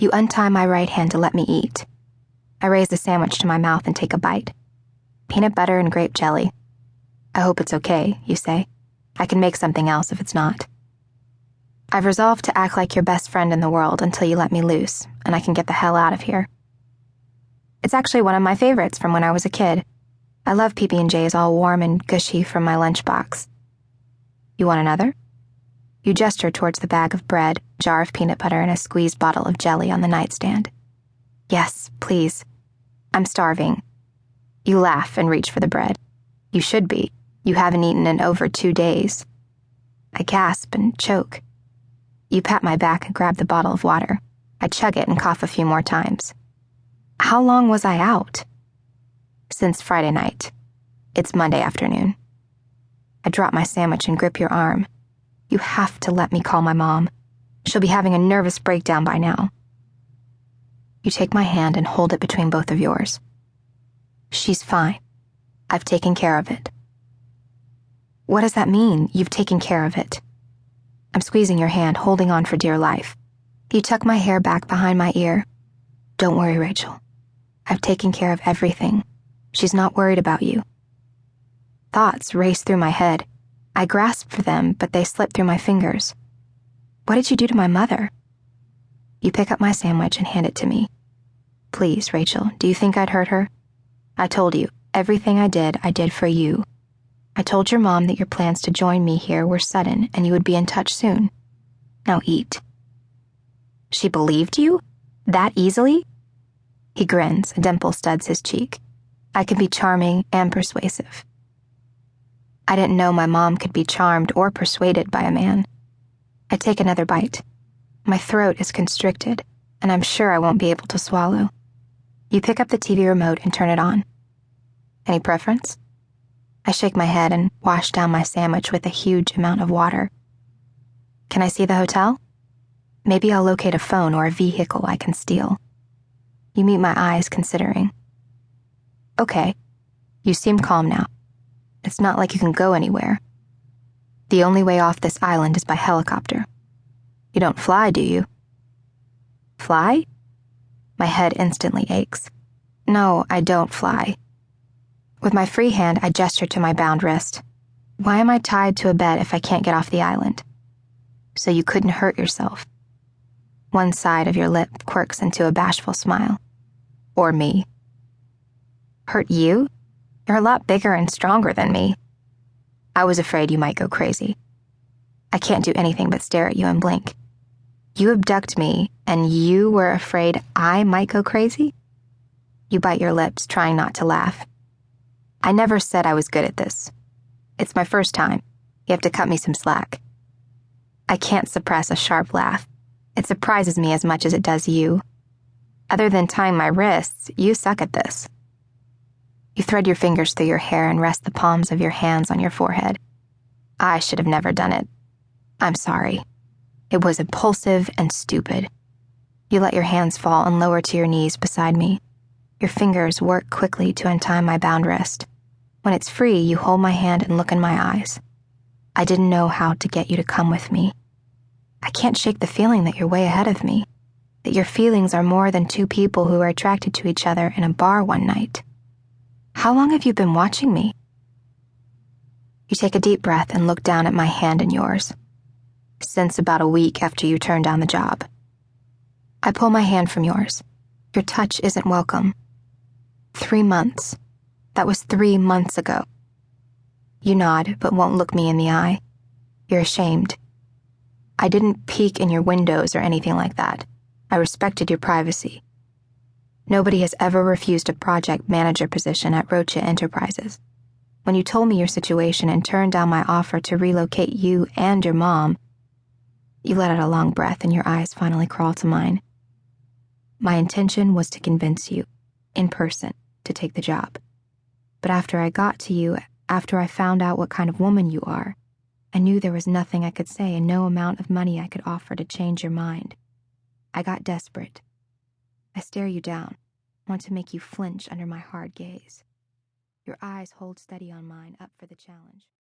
You untie my right hand to let me eat. I raise the sandwich to my mouth and take a bite. Peanut butter and grape jelly. I hope it's okay, you say. I can make something else if it's not. I've resolved to act like your best friend in the world until you let me loose, and I can get the hell out of here. It's actually one of my favorites from when I was a kid. I love PB&J's all warm and gushy from my lunchbox. You want another? You gesture towards the bag of bread, jar of peanut butter, and a squeezed bottle of jelly on the nightstand. Yes, please. I'm starving. You laugh and reach for the bread. You should be. You haven't eaten in over 2 days. I gasp and choke. You pat my back and grab the bottle of water. I chug it and cough a few more times. How long was I out? Since Friday night. It's Monday afternoon. I drop my sandwich and grip your arm. You have to let me call my mom. She'll be having a nervous breakdown by now. You take my hand and hold it between both of yours. She's fine. I've taken care of it. What does that mean, you've taken care of it? I'm squeezing your hand, holding on for dear life. You tuck my hair back behind my ear. Don't worry, Rachel. I've taken care of everything. She's not worried about you. Thoughts race through my head. I grasp for them, but they slip through my fingers. What did you do to my mother? You pick up my sandwich and hand it to me. Please, Rachel, do you think I'd hurt her? I told you, everything I did for you. I told your mom that your plans to join me here were sudden and you would be in touch soon. Now eat. She believed you? That easily? He grins, a dimple studs his cheek. I can be charming and persuasive. I didn't know my mom could be charmed or persuaded by a man. I take another bite. My throat is constricted, and I'm sure I won't be able to swallow. You pick up the TV remote and turn it on. Any preference? I shake my head and wash down my sandwich with a huge amount of water. Can I see the hotel? Maybe I'll locate a phone or a vehicle I can steal. You meet my eyes, considering. Okay, you seem calm now. It's not like you can go anywhere. The only way off this island is by helicopter. You don't fly, do you? Fly? My head instantly aches. No, I don't fly. With my free hand, I gesture to my bound wrist. Why am I tied to a bed if I can't get off the island? So you couldn't hurt yourself. One side of your lip quirks into a bashful smile. Or me. Hurt you? You're a lot bigger and stronger than me. I was afraid you might go crazy. I can't do anything but stare at you and blink. You abduct me, and you were afraid I might go crazy? You bite your lips, trying not to laugh. I never said I was good at this. It's my first time. You have to cut me some slack. I can't suppress a sharp laugh. It surprises me as much as it does you. Other than tying my wrists, you suck at this. You thread your fingers through your hair and rest the palms of your hands on your forehead. I should have never done it. I'm sorry. It was impulsive and stupid. You let your hands fall and lower to your knees beside me. Your fingers work quickly to untie my bound wrist. When it's free, you hold my hand and look in my eyes. I didn't know how to get you to come with me. I can't shake the feeling that you're way ahead of me, that your feelings are more than two people who are attracted to each other in a bar one night. How long have you been watching me? You take a deep breath and look down at my hand in yours. Since about a week after you turned down the job. I pull my hand from yours. Your touch isn't welcome. 3 months. That was 3 months ago. You nod, but won't look me in the eye. You're ashamed. I didn't peek in your windows or anything like that. I respected your privacy. Nobody has ever refused a project manager position at Hachette Enterprises. When you told me your situation and turned down my offer to relocate you and your mom, you let out a long breath and your eyes finally crawl to mine. My intention was to convince you, in person, to take the job. But after I got to you, after I found out what kind of woman you are, I knew there was nothing I could say and no amount of money I could offer to change your mind. I got desperate. I stare you down, want to make you flinch under my hard gaze. Your eyes hold steady on mine, up for the challenge.